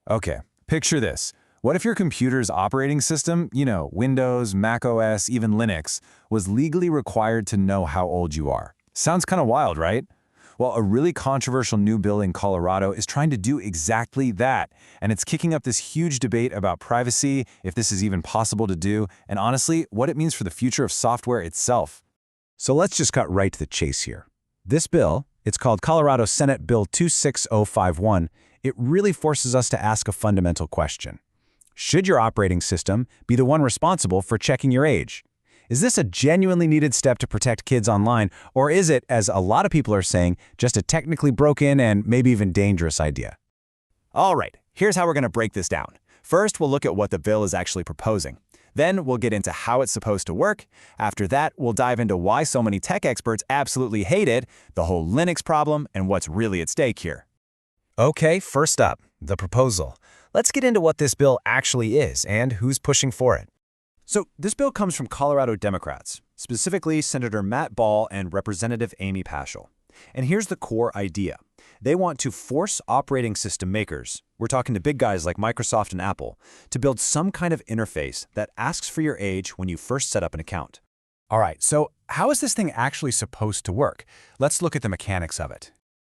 Okay, picture this. What if your computer's operating system, Windows, Mac OS, even Linux, was legally required to know how old you are? Sounds kind of wild, right? Well, a really controversial new bill in Colorado is trying to do exactly that, and it's kicking up this huge debate about privacy, if this is even possible to do, and honestly, what it means for the future of software itself. So let's just cut right to the chase here. This bill, it's called Colorado Senate Bill 26051, it really forces us to ask a fundamental question. Should your operating system be the one responsible for checking your age? Is this a genuinely needed step to protect kids online, or is it, as a lot of people are saying, just a technically broken and maybe even dangerous idea? All right, here's how we're going to break this down. First, we'll look at what the bill is actually proposing. Then we'll get into how it's supposed to work. After that, we'll dive into why so many tech experts absolutely hate it, the whole Linux problem, and what's really at stake here. Okay, first up, the proposal. Let's get into what this bill actually is and who's pushing for it. So this bill comes from Colorado Democrats, specifically Senator Matt Ball and Representative Amy Paschal. And here's the core idea. They want to force operating system makers, we're talking to big guys like Microsoft and Apple, to build some kind of interface that asks for your age when you first set up an account. All right, so how is this thing actually supposed to work? Let's look at the mechanics of it.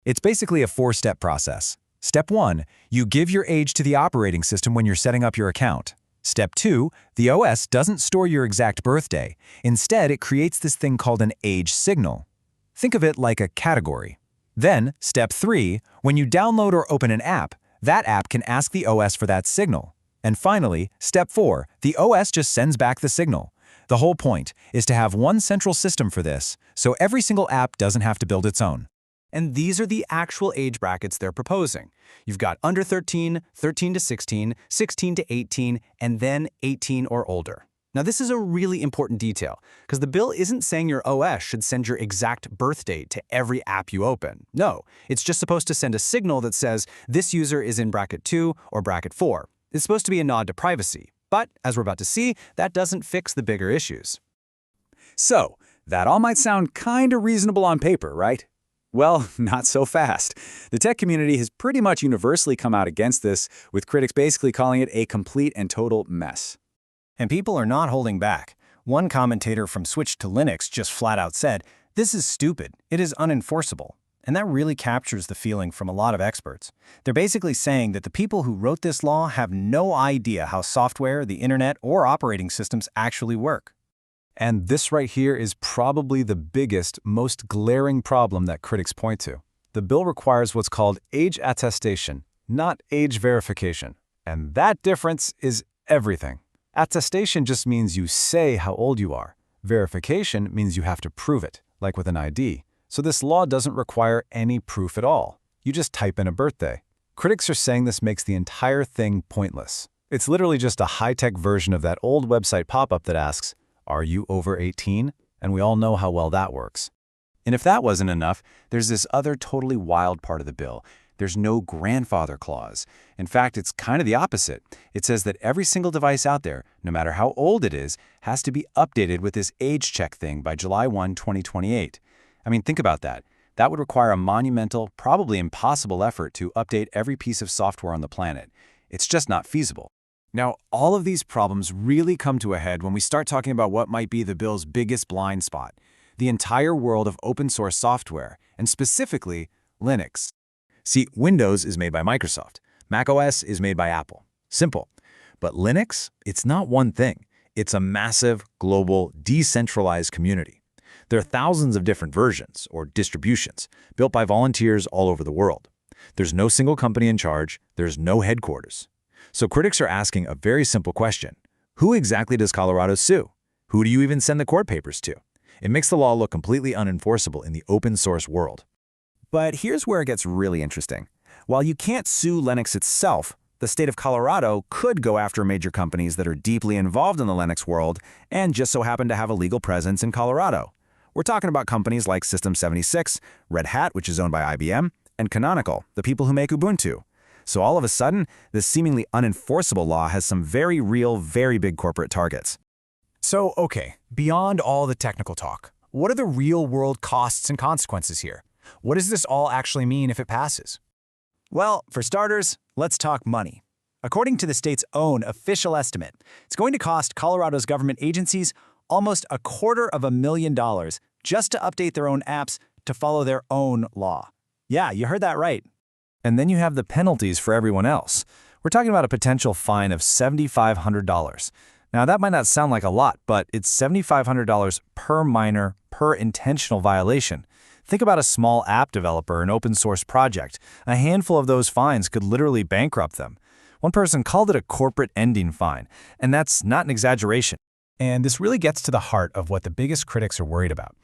It's basically a four-step process. Step 1, you give your age to the operating system when you're setting up your account. Step 2, the OS doesn't store your exact birthday. Instead, it creates this thing called an age signal. Think of it like a category. Then, Step 3, when you download or open an app, that app can ask the OS for that signal. And finally, Step 4, the OS just sends back the signal. The whole point is to have one central system for this, so every single app doesn't have to build its own. And these are the actual age brackets they're proposing. You've got under 13, 13 to 16, 16 to 18, and then 18 or older. Now this is a really important detail, because the bill isn't saying your OS should send your exact birth date to every app you open. No, it's just supposed to send a signal that says this user is in bracket 2 or bracket 4. It's supposed to be a nod to privacy. But, as we're about to see, that doesn't fix the bigger issues. So, that all might sound kinda reasonable on paper, right? Well, not so fast. The tech community has pretty much universally come out against this, with critics basically calling it a complete and total mess. And people are not holding back. One commentator from Switch to Linux just flat out said, "This is stupid. It is unenforceable." And that really captures the feeling from a lot of experts. They're basically saying that the people who wrote this law have no idea how software, the internet, or operating systems actually work. And this right here is probably the biggest, most glaring problem that critics point to. The bill requires what's called age attestation, not age verification. And that difference is everything. Attestation just means you say how old you are. Verification means you have to prove it, like with an ID. So this law doesn't require any proof at all. You just type in a birthday. Critics are saying this makes the entire thing pointless. It's literally just a high-tech version of that old website pop-up that asks, "Are you over 18?" And we all know how well that works. And if that wasn't enough, there's this other totally wild part of the bill. There's no grandfather clause. In fact, it's kind of the opposite. It says that every single device out there, no matter how old it is, has to be updated with this age check thing by July 1, 2028. I mean, think about that. That would require a monumental, probably impossible effort to update every piece of software on the planet. It's just not feasible. Now, all of these problems really come to a head when we start talking about what might be the bill's biggest blind spot, the entire world of open source software, and specifically Linux. See, Windows is made by Microsoft. Mac OS is made by Apple. Simple. But Linux, it's not one thing. It's a massive, global, decentralized community. There are thousands of different versions, or distributions, built by volunteers all over the world. There's no single company in charge. There's no headquarters. So critics are asking a very simple question. Who exactly does Colorado sue? Who do you even send the court papers to? It makes the law look completely unenforceable in the open source world. But here's where it gets really interesting. While you can't sue Linux itself, the state of Colorado could go after major companies that are deeply involved in the Linux world and just so happen to have a legal presence in Colorado. We're talking about companies like System76, Red Hat, which is owned by IBM, and Canonical, the people who make Ubuntu. So all of a sudden, this seemingly unenforceable law has some very real, very big corporate targets. So, okay, beyond all the technical talk, what are the real-world costs and consequences here? What does this all actually mean if it passes? Well, for starters, let's talk money. According to the state's own official estimate, it's going to cost Colorado's government agencies almost $250,000 just to update their own apps to follow their own law. Yeah, you heard that right. And then you have the penalties for everyone else. We're talking about a potential fine of $7,500. Now, that might not sound like a lot, but it's $7,500 per minor, per intentional violation. Think about a small app developer, an open-source project. A handful of those fines could literally bankrupt them. One person called it a corporate ending fine, and that's not an exaggeration. And this really gets to the heart of what the biggest critics are worried about.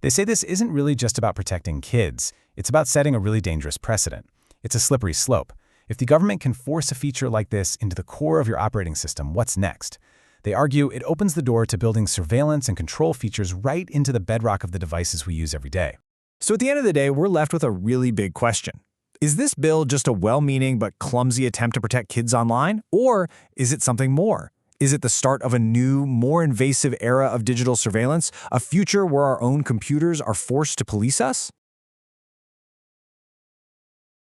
They say this isn't really just about protecting kids. It's about setting a really dangerous precedent. It's a slippery slope. If the government can force a feature like this into the core of your operating system, what's next? They argue it opens the door to building surveillance and control features right into the bedrock of the devices we use every day. So at the end of the day, we're left with a really big question. Is this bill just a well-meaning but clumsy attempt to protect kids online? Or is it something more? Is it the start of a new, more invasive era of digital surveillance, a future where our own computers are forced to police us?